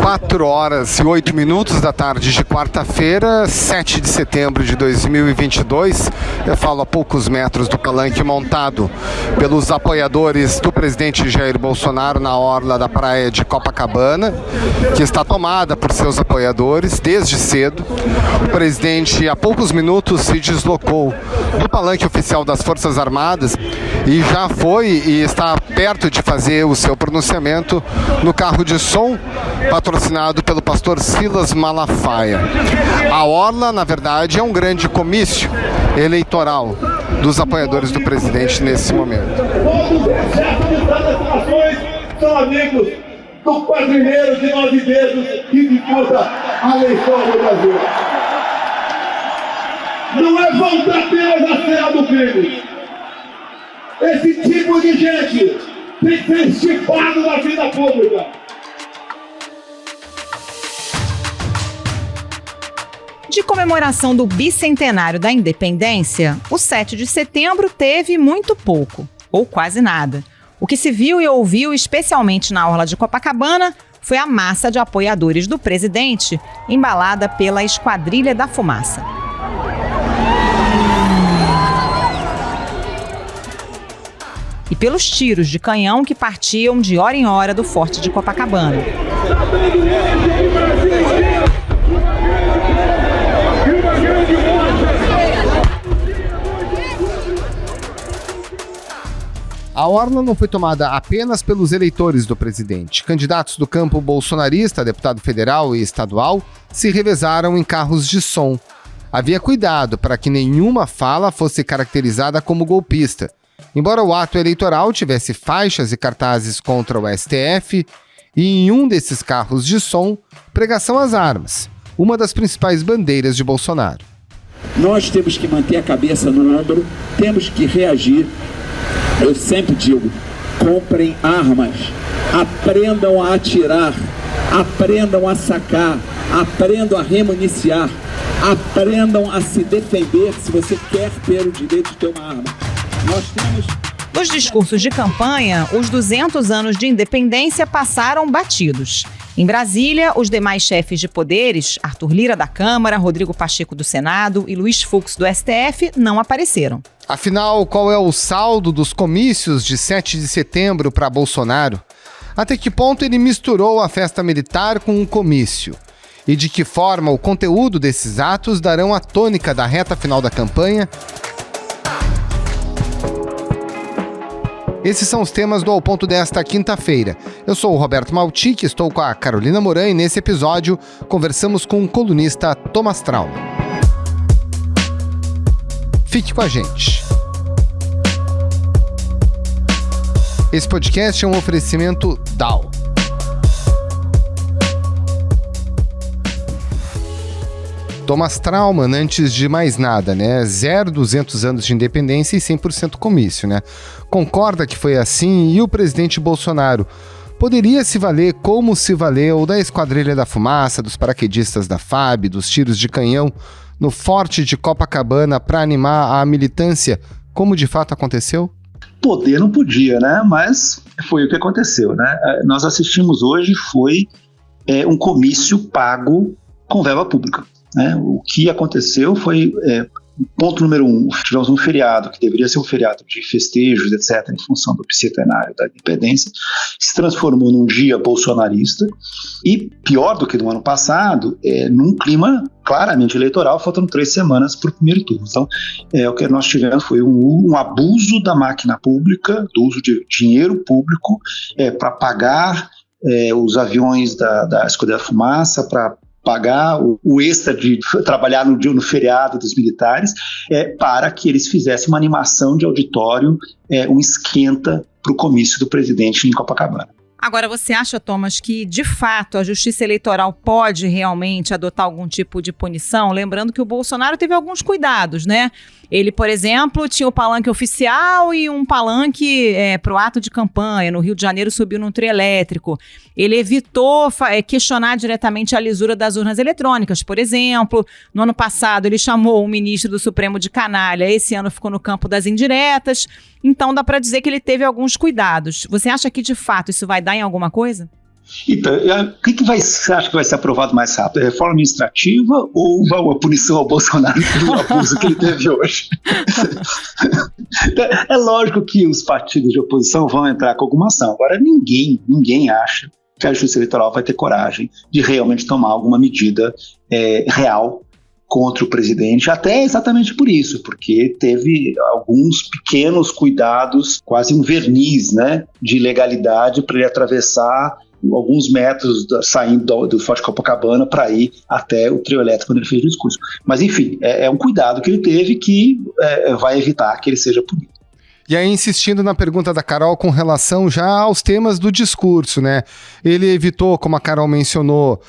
4h08 da tarde de quarta-feira, 7 de setembro de 2022. Eu falo a poucos metros do palanque montado pelos apoiadores do presidente Jair Bolsonaro na orla da praia de Copacabana, que está tomada por seus apoiadores desde cedo. O presidente, há poucos minutos, se deslocou do palanque oficial das Forças Armadas e já foi e está perto de fazer o seu pronunciamento no carro de som patrocinado pelo pastor Silas Malafaia. A orla, na verdade, é um grande comício eleitoral dos apoiadores do presidente nesse momento. Todos, exceto de nações, são amigos do padrinheiro de 9 dedos que disputa a eleição do Brasil. Não é voltar apenas a cena do crime. Esse tipo de gente tem que ser estipado na vida pública. De comemoração do bicentenário da independência, o 7 de setembro teve muito pouco, ou quase nada. O que se viu e ouviu, especialmente na orla de Copacabana, foi a massa de apoiadores do presidente, embalada pela Esquadrilha da Fumaça. E pelos tiros de canhão que partiam de hora em hora do Forte de Copacabana. A orla não foi tomada apenas pelos eleitores do presidente. Candidatos do campo bolsonarista, deputado federal e estadual, se revezaram em carros de som. Havia cuidado para que nenhuma fala fosse caracterizada como golpista. Embora o ato eleitoral tivesse faixas e cartazes contra o STF, e em um desses carros de som, pregação às armas, uma das principais bandeiras de Bolsonaro. Nós temos que manter a cabeça no ombro, temos que reagir. Eu sempre digo, comprem armas, aprendam a atirar, aprendam a sacar, aprendam a remuniciar, aprendam a se defender se você quer ter o direito de ter uma arma. Nós temos... Nos discursos de campanha, os 200 anos de independência passaram batidos. Em Brasília, os demais chefes de poderes, Arthur Lira da Câmara, Rodrigo Pacheco do Senado e Luiz Fux do STF, não apareceram. Afinal, qual é o saldo dos comícios de 7 de setembro para Bolsonaro? Até que ponto ele misturou a festa militar com um comício? E de que forma o conteúdo desses atos darão a tônica da reta final da campanha? Esses são os temas do Ao Ponto desta quinta-feira. Eu sou o Roberto Maltic, estou com a Carolina Moran e nesse episódio conversamos com o colunista Thomas Trauma. Fique com a gente. Esse podcast é um oferecimento DAO. Thomas Trauman, antes de mais nada, né? 200 anos de independência e 100% comício, né? Concorda que foi assim e o presidente Bolsonaro poderia se valer como se valeu da Esquadrilha da Fumaça, dos paraquedistas da FAB, dos tiros de canhão no Forte de Copacabana para animar a militância, como de fato aconteceu? Poder não podia, né? Mas foi o que aconteceu, né? Nós assistimos hoje foi um comício pago com verba pública. Né? O que aconteceu foi, ponto número 1, tivemos um feriado que deveria ser um feriado de festejos, etc., em função do bicentenário da independência, se transformou num dia bolsonarista e, pior do que no ano passado, num clima claramente eleitoral, faltando 3 semanas para o primeiro turno. Então, o que nós tivemos foi um abuso da máquina pública, do uso de dinheiro público para pagar os aviões da Esquadrilha da Fumaça, para pagar o extra de trabalhar no feriado dos militares, para que eles fizessem uma animação de auditório, um esquenta para o comício do presidente em Copacabana. Agora, você acha, Thomas, que de fato a Justiça Eleitoral pode realmente adotar algum tipo de punição? Lembrando que o Bolsonaro teve alguns cuidados, né? Ele, por exemplo, tinha o palanque oficial e um palanque para o ato de campanha. No Rio de Janeiro subiu num trio elétrico. Ele evitou questionar diretamente a lisura das urnas eletrônicas, por exemplo. No ano passado, ele chamou o ministro do Supremo de canalha. Esse ano ficou no campo das indiretas. Então, dá para dizer que ele teve alguns cuidados. Você acha que, de fato, isso vai dar dar em alguma coisa? Então, o que você acha que vai ser aprovado mais rápido? A reforma administrativa ou a punição ao Bolsonaro pelo abuso que ele teve hoje? É lógico que os partidos de oposição vão entrar com alguma ação. Agora, ninguém acha que a Justiça Eleitoral vai ter coragem de realmente tomar alguma medida real contra o presidente, até exatamente por isso, porque teve alguns pequenos cuidados, quase um verniz, né, de legalidade para ele atravessar alguns metros saindo do Forte Copacabana para ir até o trio elétrico quando ele fez o discurso. Mas, enfim, é um cuidado que ele teve que vai evitar que ele seja punido. E aí, insistindo na pergunta da Carol com relação já aos temas do discurso, né? Ele evitou, como a Carol mencionou,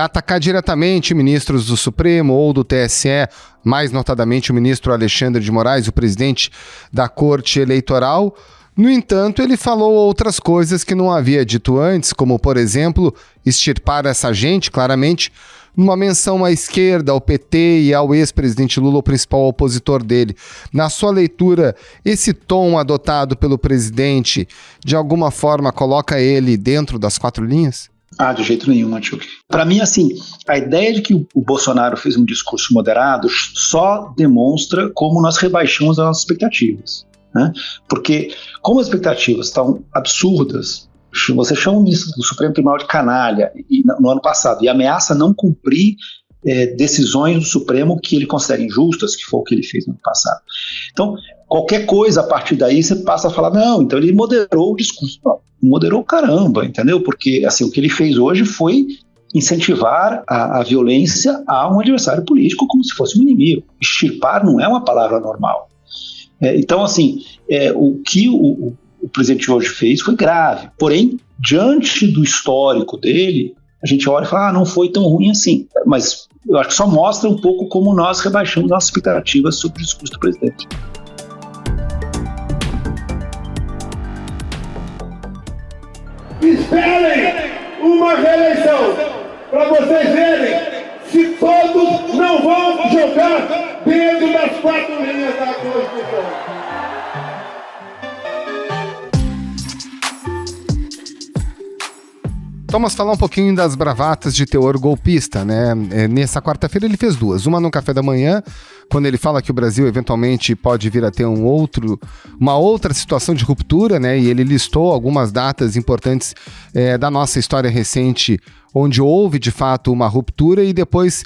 atacar diretamente ministros do Supremo ou do TSE, mais notadamente o ministro Alexandre de Moraes, o presidente da Corte Eleitoral. No entanto, ele falou outras coisas que não havia dito antes, como, por exemplo, extirpar essa gente, claramente, numa menção à esquerda, ao PT e ao ex-presidente Lula, o principal opositor dele. Na sua leitura, esse tom adotado pelo presidente, de alguma forma, coloca ele dentro das 4 linhas? De jeito nenhum, Matheus. Para mim, assim, a ideia de que o Bolsonaro fez um discurso moderado só demonstra como nós rebaixamos as nossas expectativas. Né? Porque, como as expectativas estão absurdas, você chama o ministro do Supremo Tribunal de canalha no ano passado e ameaça não cumprir decisões do Supremo que ele considera injustas, que foi o que ele fez no ano passado. Então, qualquer coisa a partir daí você passa a falar, não, então ele moderou o discurso. Não, moderou caramba, entendeu? Porque assim, o que ele fez hoje foi incentivar a violência a um adversário político como se fosse um inimigo. Extirpar não é uma palavra normal. Então, assim, o que o presidente hoje fez foi grave. Porém, diante do histórico dele, a gente olha e fala, não foi tão ruim assim. Mas eu acho que só mostra um pouco como nós rebaixamos nossas expectativas sobre o discurso do presidente. Esperem uma reeleição para vocês verem se todos não vão jogar dentro das 4 linhas da Constituição. Vamos falar um pouquinho das bravatas de teor golpista, né? Nessa quarta-feira ele fez 2. Uma no café da manhã, quando ele fala que o Brasil eventualmente pode vir a ter uma outra situação de ruptura, né? E ele listou algumas datas importantes da nossa história recente, onde houve de fato uma ruptura, e depois,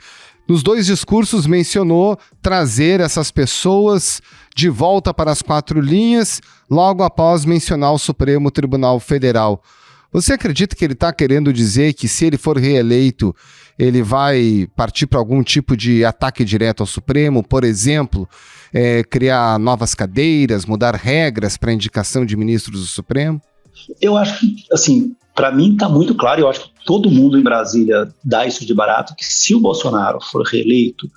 nos 2 discursos, mencionou trazer essas pessoas de volta para as 4 linhas, logo após mencionar o Supremo Tribunal Federal. Você acredita que ele está querendo dizer que, se ele for reeleito, ele vai partir para algum tipo de ataque direto ao Supremo? Por exemplo, criar novas cadeiras, mudar regras para indicação de ministros do Supremo? Eu acho que, assim, para mim está muito claro, eu acho que todo mundo em Brasília dá isso de barato, que se o Bolsonaro for reeleito,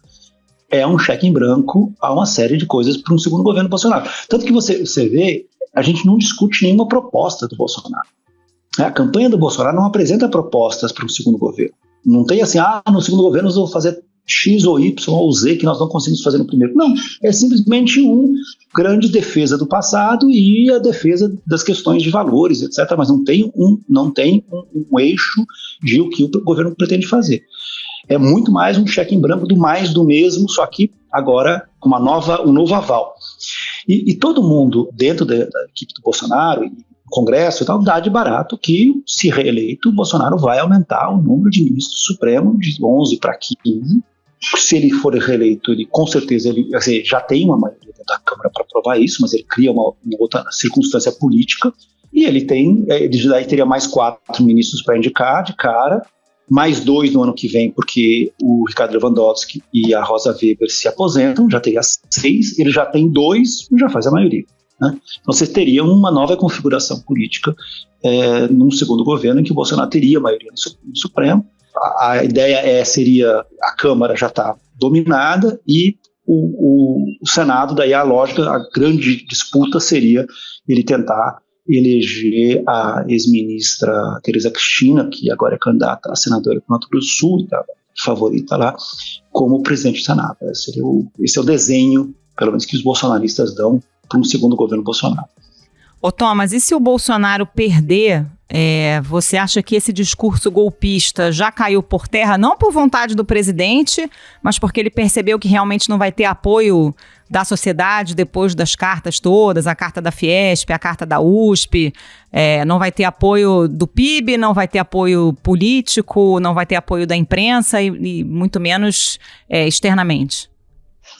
é um cheque em branco a uma série de coisas para um segundo governo Bolsonaro. Tanto que você vê, a gente não discute nenhuma proposta do Bolsonaro. A campanha do Bolsonaro não apresenta propostas para um segundo governo. Não tem assim, no segundo governo nós vamos fazer X ou Y ou Z que nós não conseguimos fazer no primeiro. Não, é simplesmente uma grande defesa do passado e a defesa das questões de valores, etc. Mas não tem um eixo de o que o governo pretende fazer. É muito mais um cheque em branco do mais do mesmo, só que agora com um novo aval. E todo mundo dentro da equipe do Bolsonaro, Congresso e tal, dá de barato que, se reeleito, o Bolsonaro vai aumentar o número de ministros do Supremo de 11 para 15. Se ele for reeleito, ele com certeza já tem uma maioria da Câmara para aprovar isso, mas ele cria uma outra circunstância política, e ele daí teria mais 4 ministros para indicar de cara, mais 2 no ano que vem, porque o Ricardo Lewandowski e a Rosa Weber se aposentam, já teria 6, ele já tem 2, já faz a maioria. Né? Então você teria uma nova configuração política num segundo governo em que o Bolsonaro teria maioria no Supremo. A ideia seria a Câmara já está dominada e o Senado, daí a lógica, a grande disputa seria ele tentar eleger a ex-ministra Tereza Cristina, que agora é candidata a senadora do Mato Grosso do Sul, e tá favorita lá, como presidente do Senado. Esse é o desenho, pelo menos, que os bolsonaristas dão para um segundo governo Bolsonaro. Ô Thomas, e se o Bolsonaro perder, você acha que esse discurso golpista já caiu por terra, não por vontade do presidente, mas porque ele percebeu que realmente não vai ter apoio da sociedade depois das cartas todas, a carta da Fiesp, a carta da USP, não vai ter apoio do PIB, não vai ter apoio político, não vai ter apoio da imprensa e muito menos externamente?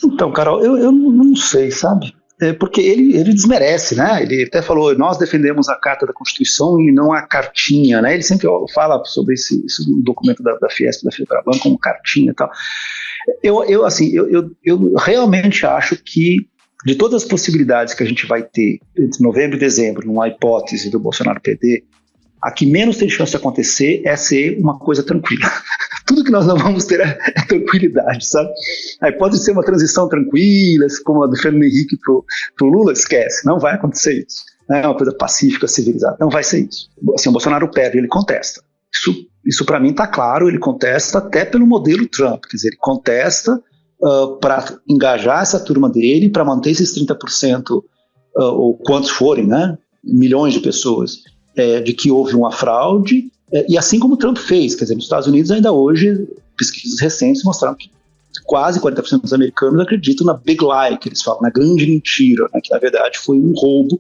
Então, Carol, eu não sei, sabe? Porque ele desmerece, né? Ele até falou, nós defendemos a Carta da Constituição e não a cartinha, né? Ele sempre fala sobre esse documento da Fiesp, da FEBRABAN, como cartinha e tal. Eu realmente acho que, de todas as possibilidades que a gente vai ter entre novembro e dezembro, numa hipótese do Bolsonaro perder, a que menos tem chance de acontecer é ser uma coisa tranquila. Tudo que nós não vamos ter é tranquilidade, sabe? Aí pode ser uma transição tranquila, como a do Fernando Henrique pro Lula, esquece, não vai acontecer isso. É uma coisa pacífica, civilizada, não vai ser isso. Assim, o Bolsonaro perde, ele contesta. Isso para mim está claro, ele contesta até pelo modelo Trump, quer dizer, ele contesta para engajar essa turma dele, para manter esses 30%, ou quantos forem, né? Milhões de pessoas, de que houve uma fraude, e assim como o Trump fez, quer dizer, nos Estados Unidos ainda hoje, pesquisas recentes mostraram que quase 40% dos americanos acreditam na big lie, que eles falam, na grande mentira, né, que na verdade foi um roubo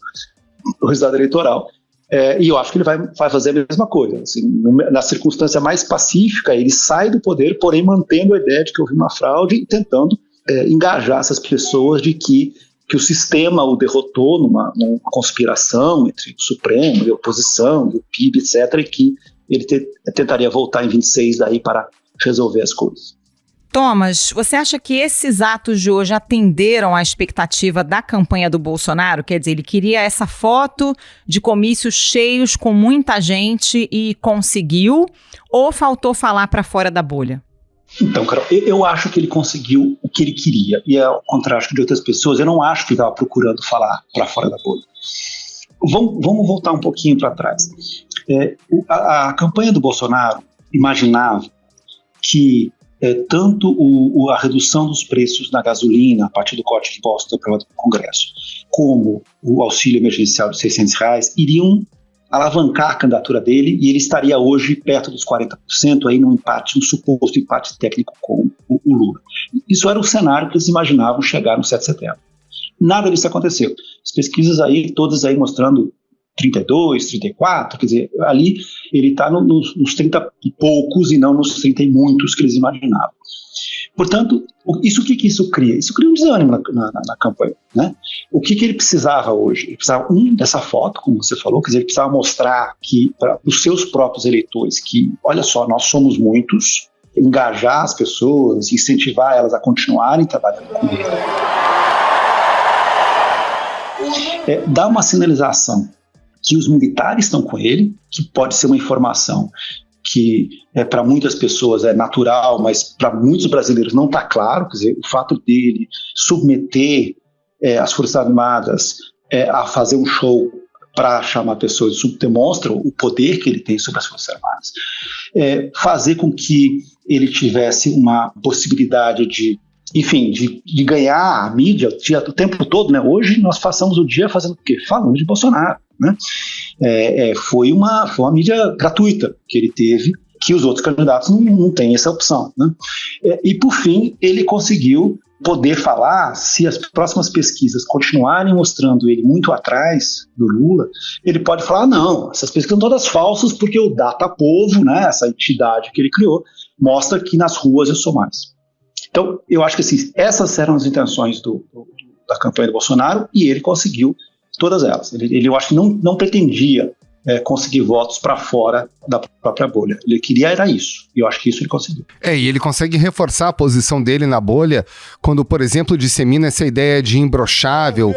do resultado eleitoral. E eu acho que ele vai fazer a mesma coisa. Assim, na circunstância mais pacífica, ele sai do poder, porém mantendo a ideia de que houve uma fraude e tentando engajar essas pessoas de que o sistema o derrotou numa conspiração entre o Supremo e a oposição, o PIB, etc., e que ele tentaria voltar em 26 daí para resolver as coisas. Thomas, você acha que esses atos de hoje atenderam à expectativa da campanha do Bolsonaro? Quer dizer, ele queria essa foto de comícios cheios com muita gente e conseguiu? Ou faltou falar para fora da bolha? Então, Carol, eu acho que ele conseguiu o que ele queria. E ao contrário de outras pessoas, eu não acho que estava procurando falar para fora da bolha. Vamos voltar um pouquinho para trás. A campanha do Bolsonaro imaginava que tanto a redução dos preços na gasolina a partir do corte de impostos aprovado pelo Congresso, como o auxílio emergencial de R$600 iriam alavancar a candidatura dele, e ele estaria hoje perto dos 40%, aí um suposto empate técnico com o Lula. Isso era o cenário que eles imaginavam chegar no 7 de setembro. Nada disso aconteceu. As pesquisas aí, todas aí mostrando 32, 34, quer dizer, ali ele está nos 30 e poucos e não nos 30 e muitos que eles imaginavam. Portanto, o que isso cria? Isso cria um desânimo na campanha, né? O que ele precisava hoje? Ele precisava, dessa foto, como você falou, quer dizer, ele precisava mostrar para os seus próprios eleitores que, olha só, nós somos muitos, engajar as pessoas, incentivar elas a continuarem trabalhando com ele. Dar uma sinalização que os militares estão com ele, que pode ser uma informação que para muitas pessoas é natural, mas para muitos brasileiros não está claro, quer dizer, o fato dele submeter as Forças Armadas a fazer um show para chamar pessoas, isso demonstra o poder que ele tem sobre as Forças Armadas. Fazer com que ele tivesse uma possibilidade de ganhar a mídia o tempo todo, né? Hoje nós passamos o dia fazendo o quê? Falando de Bolsonaro, né? Foi uma mídia gratuita que ele teve, que os outros candidatos não têm essa opção, né? E por fim, ele conseguiu poder falar, se as próximas pesquisas continuarem mostrando ele muito atrás do Lula, ele pode falar, não, essas pesquisas são todas falsas porque o Datapovo, né, essa entidade que ele criou, mostra que nas ruas eu sou mais. Então, eu acho que assim, essas eram as intenções da campanha do Bolsonaro e ele conseguiu todas elas. Ele eu acho que não pretendia conseguir votos para fora da própria bolha. Ele queria era isso, e eu acho que isso ele conseguiu. E ele consegue reforçar a posição dele na bolha quando, por exemplo, dissemina essa ideia de imbrochável.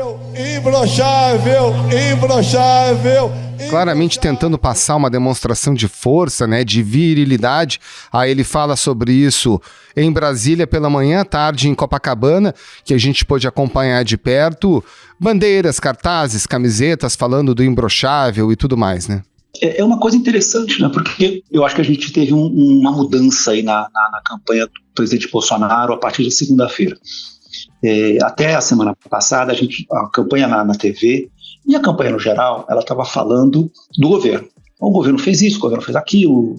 Claramente tentando passar uma demonstração de força, né, de virilidade. Aí ele fala sobre isso em Brasília pela manhã, tarde em Copacabana, que a gente pôde acompanhar de perto. Bandeiras, cartazes, camisetas falando do imbrochável e tudo mais, né? É uma coisa interessante, né? Porque eu acho que a gente teve uma mudança aí na campanha do presidente Bolsonaro a partir de segunda-feira. Até a semana passada, a campanha na TV E a campanha, no geral, ela estava falando do governo. O governo fez isso, o governo fez aquilo,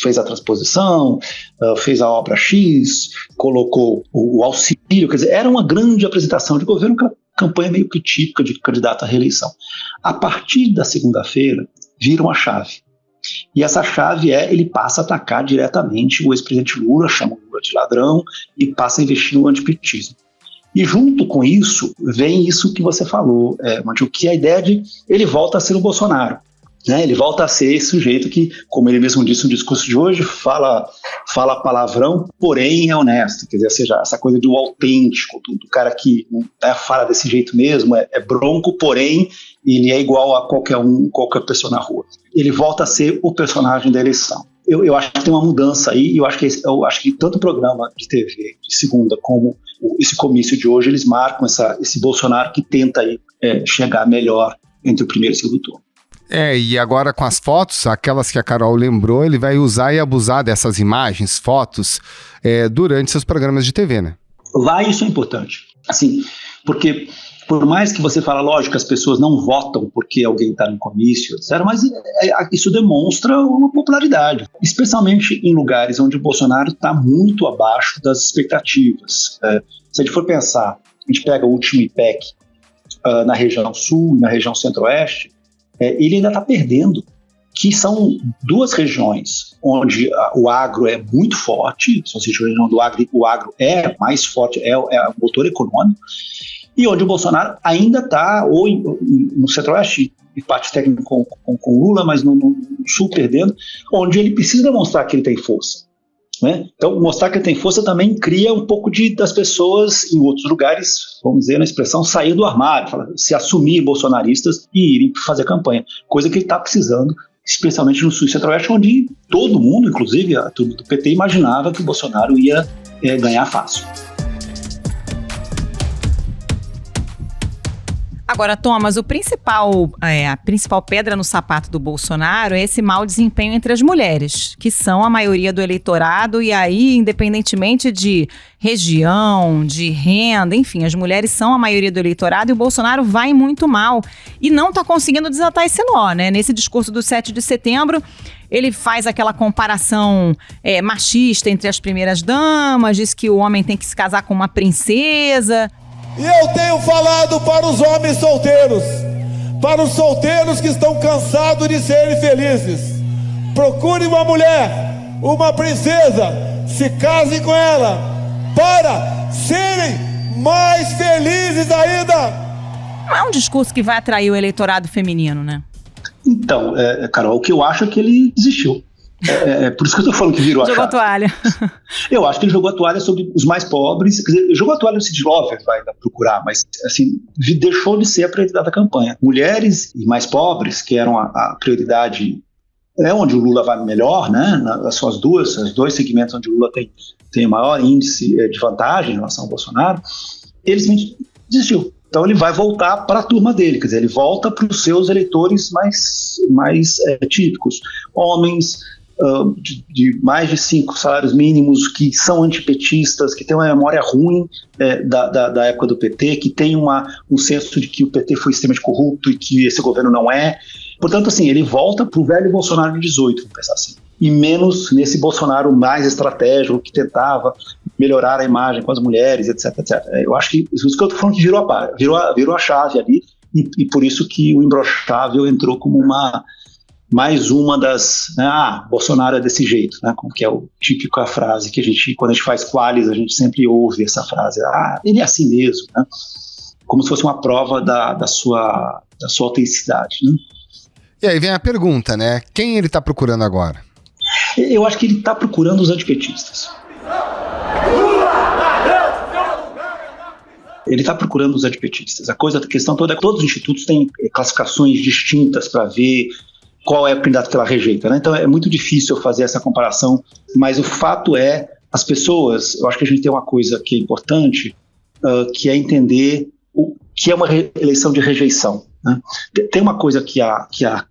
fez a transposição, fez a obra X, colocou o auxílio, quer dizer, era uma grande apresentação de governo, aquela campanha meio que típica de candidato à reeleição. A partir da segunda-feira, vira uma chave. E essa chave ele passa a atacar diretamente o ex-presidente Lula, chama o Lula de ladrão e passa a investir no antipetismo. E junto com isso, vem isso que você falou, Mantil, que é a ideia de ele volta a ser o Bolsonaro. Né, ele volta a ser esse sujeito que, como ele mesmo disse no discurso de hoje, fala palavrão, porém é honesto. Quer dizer, seja, essa coisa do autêntico, do cara que fala desse jeito mesmo, é bronco, porém ele é igual a qualquer pessoa na rua. Ele volta a ser o personagem da eleição. Eu acho que tem uma mudança aí, e eu acho que tanto o programa de TV de segunda como esse comício de hoje, eles marcam esse Bolsonaro que tenta aí, chegar melhor entre o primeiro e o segundo turno. E agora com as fotos, aquelas que a Carol lembrou, ele vai usar e abusar dessas imagens, fotos, durante seus programas de TV, né? Lá isso é importante, assim, porque por mais que você fala, lógico, as pessoas não votam porque alguém está no comício, etc., mas isso demonstra uma popularidade, especialmente em lugares onde o Bolsonaro está muito abaixo das expectativas. Se a gente for pensar, a gente pega o último IPEC na região sul e na região centro-oeste, ele ainda está perdendo, que são duas regiões onde o agro é muito forte, se você a região do agro, o agro é mais forte, é o motor econômico, e onde o Bolsonaro ainda está, ou no centro-oeste, em parte técnica com Lula, mas no sul perdendo, onde ele precisa demonstrar que ele tem força. Né? Então, mostrar que ele tem força também cria um pouco das pessoas em outros lugares, vamos dizer na expressão, sair do armário, se assumir bolsonaristas e irem fazer campanha, coisa que ele está precisando, especialmente no sul e centro-oeste, onde todo mundo, inclusive a turma do PT, imaginava que o Bolsonaro ia ganhar fácil. Agora, Thomas, a principal pedra no sapato do Bolsonaro é esse mau desempenho entre as mulheres, que são a maioria do eleitorado, e aí, independentemente de região, de renda, enfim, as mulheres são a maioria do eleitorado e o Bolsonaro vai muito mal e não está conseguindo desatar esse nó, né? Nesse discurso do 7 de setembro, ele faz aquela comparação machista entre as primeiras damas, diz que o homem tem que se casar com uma princesa. E eu tenho falado para os homens solteiros, para os solteiros que estão cansados de serem felizes: procure uma mulher, uma princesa, se casem com ela, para serem mais felizes ainda. Não é um discurso que vai atrair o eleitorado feminino, né? Então, Carol, o que eu acho é que ele desistiu. Por isso que eu estou falando que virou a chave. Jogou a toalha. Eu acho que ele jogou a toalha sobre os mais pobres. Quer dizer, jogou a toalha no Cid Lover, vai procurar, mas assim, deixou de ser a prioridade da campanha. Mulheres e mais pobres, que eram a prioridade, onde o Lula vai melhor, né? Os dois segmentos onde o Lula tem maior índice de vantagem em relação ao Bolsonaro, ele simplesmente desistiu. Então ele vai voltar para a turma dele, quer dizer, ele volta para os seus eleitores mais típicos, homens de mais de 5 salários mínimos, que são antipetistas, que têm uma memória ruim da época do PT, que tem um senso de que o PT foi extremamente corrupto e que esse governo não é. Portanto, assim, ele volta para o velho Bolsonaro de 18, vamos pensar assim, e menos nesse Bolsonaro mais estratégico, que tentava melhorar a imagem com as mulheres, etc, etc. Eu acho que isso que eu estou falando, que virou a chave ali, e por isso que o imbrochável entrou como mais uma das, né, Bolsonaro é desse jeito, né, como que é o típica frase que quando a gente faz qualis, a gente sempre ouve essa frase, ele é assim mesmo, né, como se fosse uma prova da sua autenticidade, né. E aí vem a pergunta, né, quem ele está procurando agora? Eu acho que ele está procurando os antipetistas. Ele está procurando os antipetistas. A questão toda é que todos os institutos têm classificações distintas para ver qual é o candidato que ela rejeita, né? Então é muito difícil eu fazer essa comparação, mas o fato é, as pessoas, eu acho que a gente tem uma coisa que é importante, que é entender o que é uma eleição de rejeição, né? Tem uma coisa que a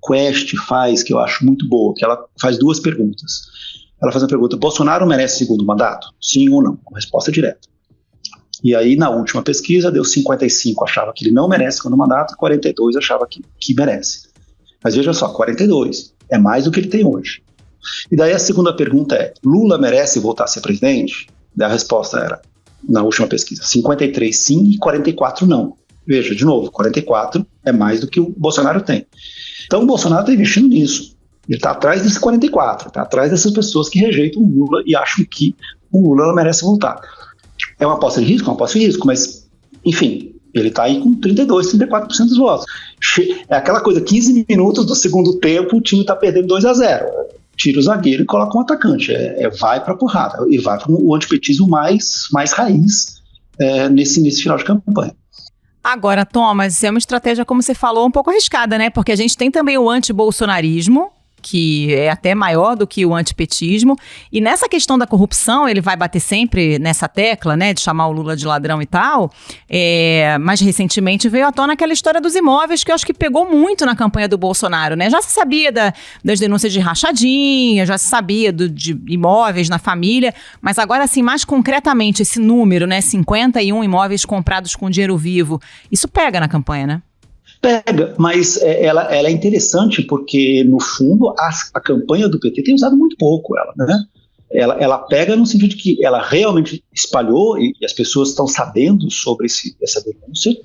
Quest faz, que eu acho muito boa, que ela faz duas perguntas. Ela faz a pergunta: Bolsonaro merece segundo mandato? Sim ou não? Uma resposta direta. E aí, na última pesquisa, deu 55 achava que ele não merece o segundo mandato, 42 achava que merece. Mas veja só, 42 é mais do que ele tem hoje. E daí a segunda pergunta é, Lula merece voltar a ser presidente? Daí a resposta era, na última pesquisa, 53 sim e 44 não. Veja, de novo, 44 é mais do que o Bolsonaro tem. Então o Bolsonaro está investindo nisso. Ele está atrás desses 44, está atrás dessas pessoas que rejeitam o Lula e acham que o Lula não merece voltar. É uma aposta de risco? Uma aposta de risco, mas, enfim, ele está aí com 32%, 34% dos votos. É aquela coisa, 15 minutos do segundo tempo, o time está perdendo 2-0. Tira o zagueiro e coloca um atacante. Vai para a porrada. E vai para o antipetismo mais raiz nesse final de campanha. Agora, Thomas, é uma estratégia, como você falou, um pouco arriscada, né? Porque a gente tem também o antibolsonarismo, que é até maior do que o antipetismo. E nessa questão da corrupção, ele vai bater sempre nessa tecla, né, de chamar o Lula de ladrão e tal. Mas recentemente veio à tona aquela história dos imóveis, que eu acho que pegou muito na campanha do Bolsonaro, né? Já se sabia das denúncias de rachadinha, já se sabia de imóveis na família, mas agora, assim, mais concretamente, esse número, né, 51 imóveis comprados com dinheiro vivo, isso pega na campanha, né? Pega, mas ela é interessante porque, no fundo, a campanha do PT tem usado muito pouco ela, né? Ela pega no sentido de que ela realmente espalhou e as pessoas estão sabendo sobre essa denúncia,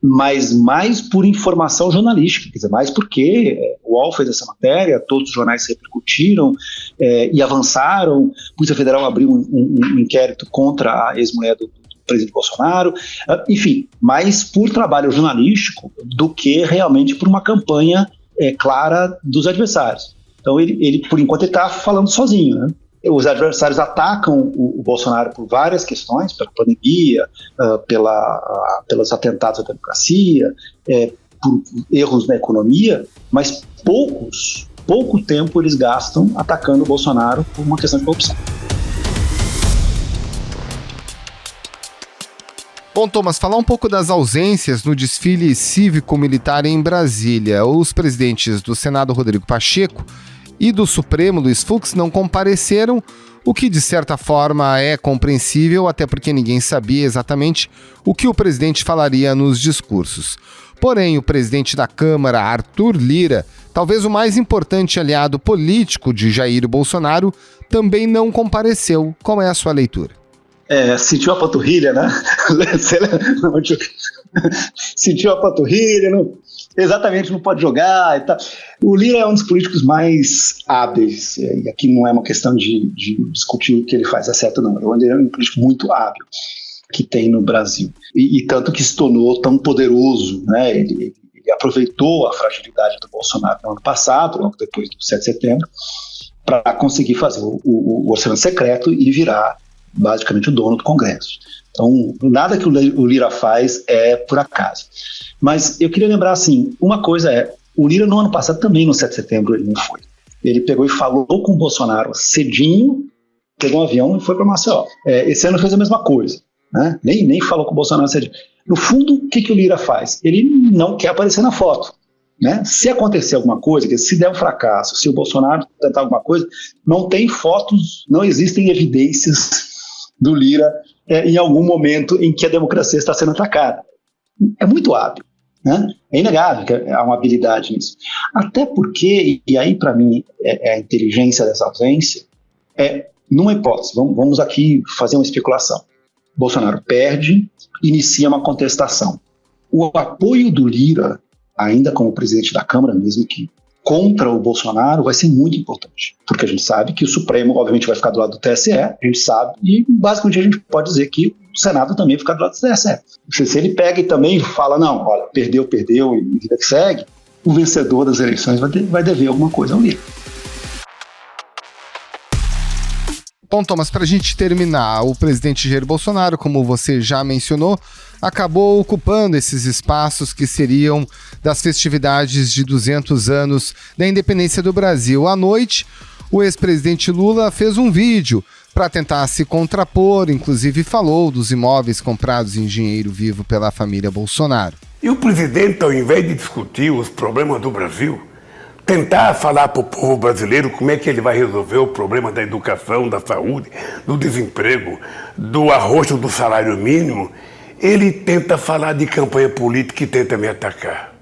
mas mais por informação jornalística, quer dizer, mais porque o UOL fez essa matéria, todos os jornais repercutiram e avançaram, a Polícia Federal abriu um inquérito contra a ex-mulher do presidente Bolsonaro, enfim, mais por trabalho jornalístico do que realmente por uma campanha clara dos adversários. Então ele por enquanto, ele está falando sozinho, né? Os adversários atacam o Bolsonaro por várias questões, pela pandemia, pelos atentados à democracia, por erros na economia, mas pouco tempo eles gastam atacando o Bolsonaro por uma questão de corrupção. Bom, Thomas, falar um pouco das ausências no desfile cívico-militar em Brasília. Os presidentes do Senado, Rodrigo Pacheco, e do Supremo, Luiz Fux, não compareceram, o que de certa forma é compreensível, até porque ninguém sabia exatamente o que o presidente falaria nos discursos. Porém, o presidente da Câmara, Arthur Lira, talvez o mais importante aliado político de Jair Bolsonaro, também não compareceu. Qual é a sua leitura? Sentiu a panturrilha, né? Sentiu a panturrilha, exatamente, não pode jogar e tal. O Lira é um dos políticos mais hábeis, e aqui não é uma questão de discutir o que ele faz é certo, não. Ele é um político muito hábil que tem no Brasil, e tanto que se tornou tão poderoso, né? Ele aproveitou a fragilidade do Bolsonaro no ano passado, logo depois do 7 de setembro, para conseguir fazer o orçamento secreto e virar basicamente o dono do Congresso. Então, nada que o Lira faz é por acaso. Mas eu queria lembrar, assim, uma coisa o Lira no ano passado também, no 7 de setembro, ele não foi. Ele pegou e falou com o Bolsonaro cedinho, pegou um avião e foi para Maceió. Esse ano fez a mesma coisa, né? Nem falou com o Bolsonaro cedinho. No fundo, o que o Lira faz? Ele não quer aparecer na foto, né? Se acontecer alguma coisa, se der um fracasso, se o Bolsonaro tentar alguma coisa, não tem fotos, não existem evidências do Lira em algum momento em que a democracia está sendo atacada. É muito hábil, né? É inegável que há uma habilidade nisso. Até porque, e aí para mim é a inteligência dessa ausência, numa hipótese, vamos aqui fazer uma especulação. Bolsonaro perde, inicia uma contestação. O apoio do Lira, ainda como presidente da Câmara, mesmo que contra o Bolsonaro, vai ser muito importante, porque a gente sabe que o Supremo, obviamente, vai ficar do lado do TSE, a gente sabe, e basicamente a gente pode dizer que o Senado também vai ficar do lado do TSE. Se ele pega e também fala, não, olha, perdeu, e vida que segue, o vencedor das eleições vai dever alguma coisa ao Lira. Bom, Thomas, para a gente terminar, o presidente Jair Bolsonaro, como você já mencionou, acabou ocupando esses espaços que seriam das festividades de 200 anos da independência do Brasil. À noite, o ex-presidente Lula fez um vídeo para tentar se contrapor, inclusive falou dos imóveis comprados em dinheiro vivo pela família Bolsonaro. E o presidente, ao invés de discutir os problemas do Brasil, tentar falar para o povo brasileiro como é que ele vai resolver o problema da educação, da saúde, do desemprego, do arroxo do salário mínimo, ele tenta falar de campanha política e tenta me atacar.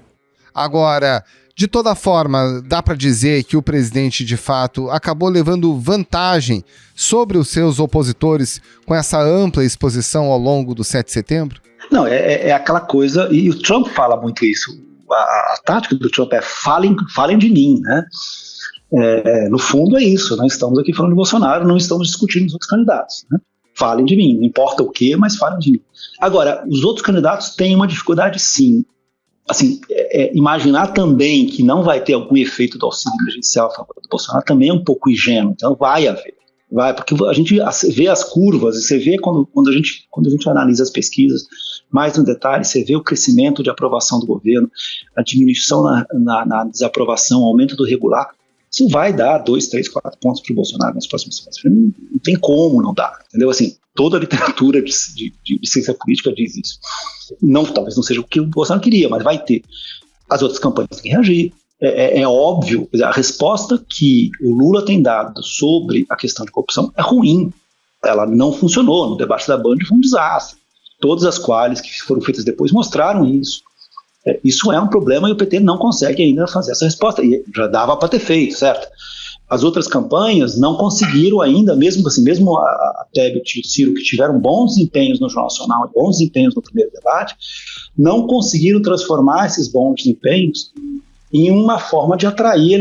Agora, de toda forma, dá para dizer que o presidente, de fato, acabou levando vantagem sobre os seus opositores com essa ampla exposição ao longo do 7 de setembro? Não, é aquela coisa, e o Trump fala muito isso. A tática do Trump é falem de mim, né? No fundo é isso, nós estamos aqui falando de Bolsonaro, não estamos discutindo os outros candidatos, né? Falem de mim, não importa o que, mas falem de mim. Agora, os outros candidatos têm uma dificuldade sim. Assim, imaginar também que não vai ter algum efeito do auxílio emergencial a favor do Bolsonaro também é um pouco ingênuo, então vai haver. Porque a gente vê as curvas, e você vê quando a gente analisa as pesquisas mais no detalhe, você vê o crescimento de aprovação do governo, a diminuição na desaprovação, o aumento do regular. Isso vai dar 2, 3, 4 pontos para o Bolsonaro nas próximas semanas. Não tem como não dar, entendeu? Assim, toda a literatura de ciência política diz isso. Talvez não seja o que o Bolsonaro queria, mas vai ter. As outras campanhas têm que reagir. É óbvio, a resposta que o Lula tem dado sobre a questão de corrupção é ruim. Ela não funcionou. No debate da Band foi um desastre. Todas as quales que foram feitas depois mostraram isso. Isso é um problema e o PT não consegue ainda fazer essa resposta. E já dava para ter feito, certo? As outras campanhas não conseguiram ainda, mesmo a Tebet e o Ciro, que tiveram bons desempenhos no Jornal Nacional, bons desempenhos no primeiro debate, não conseguiram transformar esses bons desempenhos em uma forma de atrair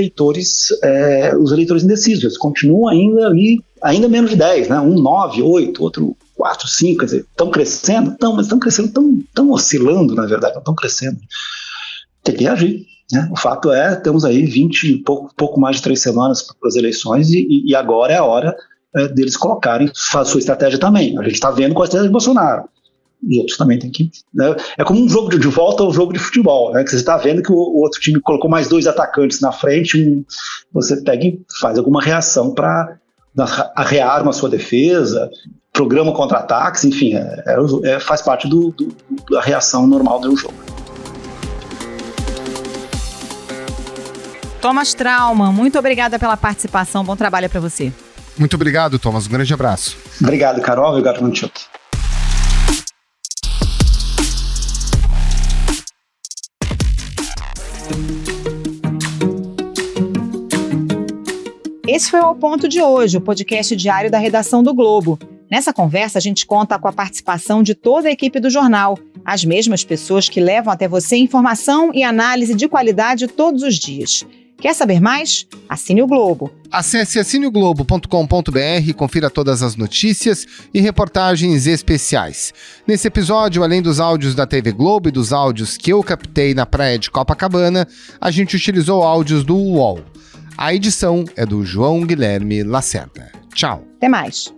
os eleitores indecisos. Eles continuam ainda ali, ainda menos de 10, né? 1, 9, 8, outro 4, 5, quer dizer, estão crescendo? Mas estão crescendo, estão oscilando, na verdade, não estão crescendo. Tem que reagir, né? O fato é, temos aí pouco mais de 3 semanas para as eleições e agora é a hora deles colocarem a sua estratégia também. A gente está vendo com a estratégia de Bolsonaro. Os outros também têm que... Né? É como um jogo de volta ao jogo de futebol, né? Que você está vendo que o outro time colocou mais 2 atacantes na frente, você pega e faz alguma reação para rearma a sua defesa, programa contra-ataques, enfim, faz parte da reação normal do jogo. Thomas Trauman, muito obrigada pela participação, bom trabalho para você. Muito obrigado, Thomas, um grande abraço. Obrigado, Carol, obrigado, Manchuk. Esse foi o Ao Ponto de hoje, o podcast diário da redação do Globo. Nessa conversa, a gente conta com a participação de toda a equipe do jornal, as mesmas pessoas que levam até você informação e análise de qualidade todos os dias. Quer saber mais? Assine o Globo. Acesse assineoglobo.com.br e confira todas as notícias e reportagens especiais. Nesse episódio, além dos áudios da TV Globo e dos áudios que eu captei na praia de Copacabana, a gente utilizou áudios do UOL. A edição é do João Guilherme Lacerda. Tchau. Até mais.